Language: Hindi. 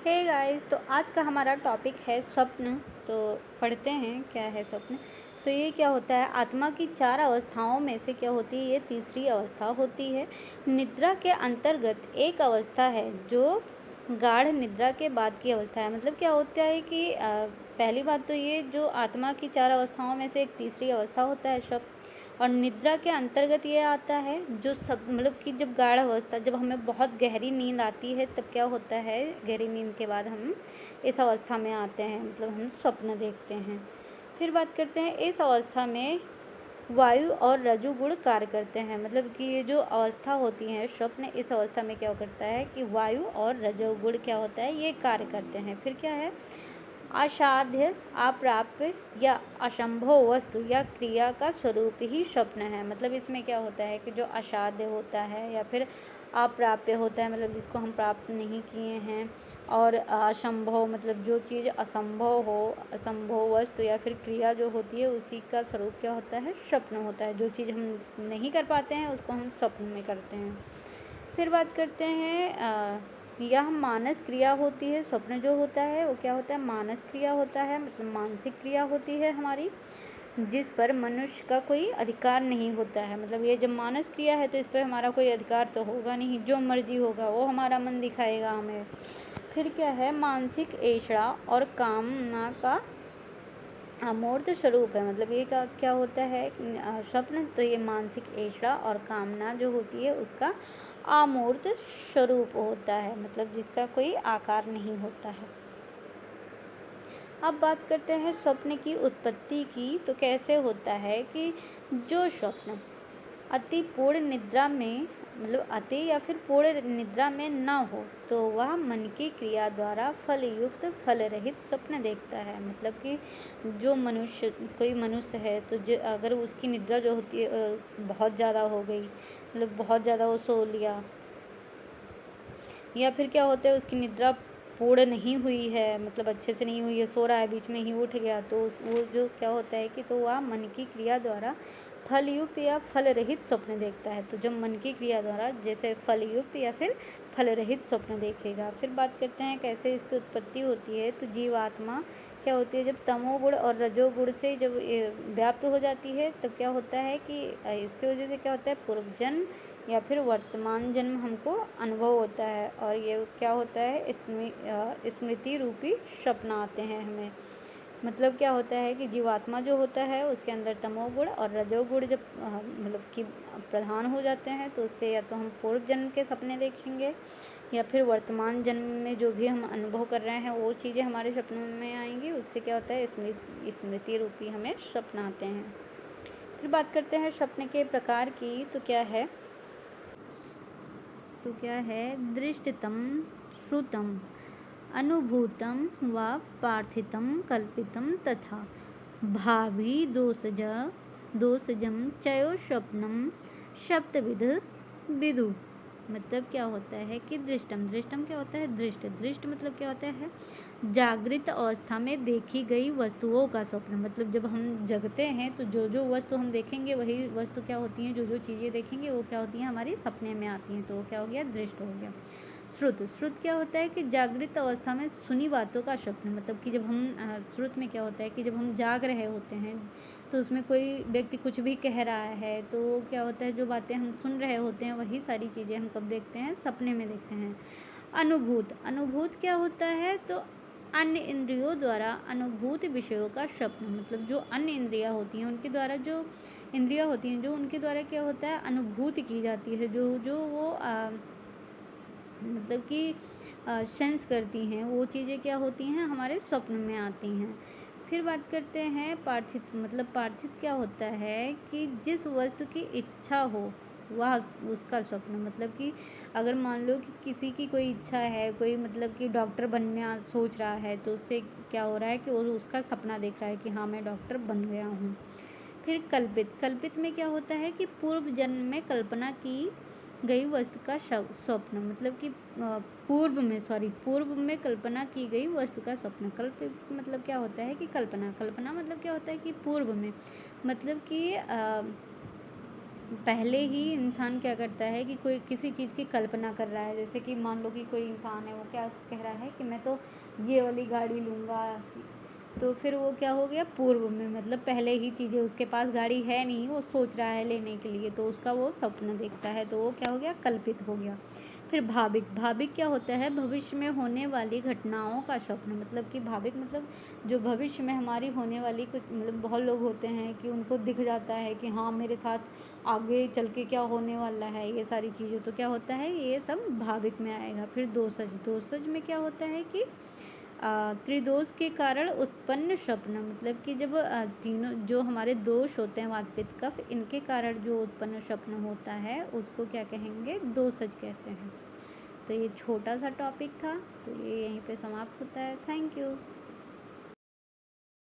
हे गाइस, तो आज का हमारा टॉपिक है स्वप्न। तो पढ़ते हैं क्या है स्वप्न। तो ये क्या होता है, आत्मा की 4 अवस्थाओं में से क्या होती है, ये तीसरी अवस्था होती है। निद्रा के अंतर्गत एक अवस्था है जो गाढ़ निद्रा के बाद की अवस्था है। मतलब क्या होता है कि पहली बात तो ये जो आत्मा की 4 अवस्थाओं में से एक तीसरी अवस्था होता है स्वप्न। और निद्रा के अंतर्गत ये आता है जो सब मतलब कि जब गाढ़ अवस्था, जब हमें बहुत गहरी नींद आती है तब क्या होता है, गहरी नींद के बाद हम इस अवस्था में आते हैं, मतलब हम स्वप्न देखते हैं। फिर बात करते हैं, इस अवस्था में वायु और रजोगुण कार्य करते हैं। मतलब कि ये जो अवस्था होती है स्वप्न, इस अवस्था में क्या करता है कि वायु और रजोगुण क्या होता है, ये कार्य करते हैं। फिर क्या है, असाध्य, अप्राप्य या असंभव वस्तु या क्रिया का स्वरूप ही स्वप्न है। मतलब इसमें क्या होता है कि जो असाध्य होता है या फिर अप्राप्य होता है, मतलब जिसको हम प्राप्त नहीं किए हैं, और असंभव मतलब जो चीज़ असंभव हो, असंभव वस्तु या फिर क्रिया जो होती है उसी का स्वरूप क्या होता है, स्वप्न होता है। जो चीज़ हम नहीं कर पाते हैं उसको हम स्वप्न में करते हैं। फिर बात करते हैं, यह मानस क्रिया होती है। स्वप्न जो होता है वो क्या होता है, मानस क्रिया होता है, मतलब मानसिक क्रिया होती है हमारी, जिस पर मनुष्य का कोई अधिकार नहीं होता है। मतलब ये जब मानस क्रिया है तो इस पर हमारा कोई अधिकार तो होगा नहीं, जो मर्जी होगा वो हमारा मन दिखाएगा हमें। फिर क्या है, मानसिक ऐशा और कामना का अमूर्त स्वरूप है। मतलब ये क्या होता है, स्वप्न तो ये मानसिक ऐशा और कामना जो होती है उसका अमूर्त स्वरूप होता है, मतलब जिसका कोई आकार नहीं होता है। अब बात करते हैं स्वप्न की उत्पत्ति की। तो कैसे होता है कि जो स्वप्न अति पूर्ण निद्रा में, मतलब अति या फिर पूर्ण निद्रा में ना हो, तो वह मन की क्रिया द्वारा फल युक्त फल रहित स्वप्न देखता है। मतलब कि जो मनुष्य, कोई मनुष्य है तो जो अगर उसकी निद्रा जो होती है बहुत ज़्यादा हो गई, मतलब बहुत ज़्यादा वो सो लिया, या फिर क्या होता है उसकी निद्रा पूर्ण नहीं हुई है, मतलब अच्छे से नहीं हुई है, सो रहा है बीच में ही उठ गया, तो वो जो क्या होता है कि तो वह मन की क्रिया द्वारा फलयुक्त या फल रहित स्वप्न देखता है। तो जब मन की क्रिया द्वारा जैसे फलयुक्त या फिर फल रहित स्वप्न देखेगा। फिर बात करते हैं कैसे इसकी उत्पत्ति होती है। तो जीवात्मा क्या होती है, जब तमोगुण और रजोगुण से जब व्याप्त हो जाती है तब क्या होता है कि इसकी वजह से क्या होता है, पूर्व जन्म या फिर वर्तमान जन्म हमको अनुभव होता है, और ये क्या होता है, स्मृति रूपी स्वप्न आते हैं हमें। मतलब क्या होता है कि जीवात्मा जो होता है उसके अंदर तमोगुण और रजोगुण जब मतलब कि प्रधान हो जाते हैं, तो उससे या तो हम पूर्व जन्म के सपने देखेंगे या फिर वर्तमान जन्म में जो भी हम अनुभव कर रहे हैं वो चीज़ें हमारे सपनों में आएंगी। उससे क्या होता है, स्मृति रूपी हमें स्वप्न आते हैं। फिर बात करते हैं स्वप्न के प्रकार की। तो क्या है, दृष्टतम, श्रुतम, अनुभूतम व पार्थितम कल्पितम तथा भावी दोषजम चयो स्वप्नम सप्तविध विदु। मतलब क्या होता है कि दृष्टम, दृष्टम क्या होता है, दृष्ट मतलब क्या होता है, जागृत अवस्था में देखी गई वस्तुओं का स्वप्न। मतलब जब हम जगते हैं तो जो जो वस्तु हम देखेंगे वही वस्तु क्या होती हैं, जो जो चीज़ें देखेंगे वो क्या होती हैं, हमारी सपने में आती हैं, तो वो क्या हो गया, दृष्ट हो गया। श्रुत, श्रुत क्या होता है कि जागृत अवस्था में सुनी बातों का स्वप्न। मतलब कि जब हम श्रुत में क्या होता है कि जब हम जाग रहे होते हैं तो उसमें कोई व्यक्ति कुछ भी कह रहा है तो क्या होता है, जो बातें हम सुन रहे होते हैं वही सारी चीज़ें हम कब देखते हैं, सपने में देखते हैं। अनुभूत, अनुभूत क्या होता है, तो अन्य इंद्रियों द्वारा अनुभूत विषयों का स्वप्न। मतलब जो अन्य इंद्रियां होती हैं उनके द्वारा, जो इंद्रियां होती हैं जो उनके द्वारा क्या होता है, अनुभूति की जाती है, जो जो वो मतलब कि सेंस करती हैं, वो चीज़ें क्या होती हैं, हमारे स्वप्न में आती हैं। फिर बात करते हैं पार्थित। मतलब पार्थित क्या होता है कि जिस वस्तु की इच्छा हो वह उसका स्वप्न। मतलब कि अगर मान लो कि किसी की कोई इच्छा है, कोई मतलब कि डॉक्टर बनना सोच रहा है, तो उससे क्या हो रहा है कि वो उसका सपना देख रहा है कि हाँ मैं डॉक्टर बन गया हूँ। फिर कल्पित, कल्पित में क्या होता है कि पूर्व जन्म में कल्पना की गई वस्तु का स्वप्न। मतलब कि पूर्व में कल्पना की गई वस्तु का स्वप्न। कल्पित मतलब क्या होता है कि कल्पना, कल्पना मतलब क्या होता है कि पूर्व में, मतलब कि पहले ही इंसान क्या करता है कि कोई किसी चीज़ की कल्पना कर रहा है, जैसे कि मान लो कि कोई इंसान है, वो क्या कह रहा है कि मैं तो ये वाली गाड़ी लूँगा, तो फिर वो क्या हो गया पूर्व में, मतलब पहले ही चीज़ें उसके पास गाड़ी है नहीं, वो सोच रहा है लेने के लिए, तो उसका वो स्वप्न देखता है, तो वो क्या हो गया कल्पित हो गया। फिर भाविक, भाविक क्या होता है, भविष्य में होने वाली घटनाओं का स्वप्न, मतलब कि भाविक मतलब जो भविष्य में हमारी होने वाली कुछ, मतलब बहुत लोग होते हैं कि उनको दिख जाता है कि हाँ मेरे साथ आगे चल के क्या होने वाला है, ये सारी चीज़ें, तो क्या होता है ये सब भाविक में आएगा। फिर दोषज, दोषज में क्या होता है कि त्रिदोष के कारण उत्पन्न स्वप्न, मतलब कि जब तीनों जो हमारे दोष होते हैं वात पित्त कफ, इनके कारण जो उत्पन्न स्वप्न होता है उसको क्या कहेंगे, दोषज कहते हैं। तो ये छोटा सा टॉपिक था, तो ये यहीं पे समाप्त होता है। Thank you.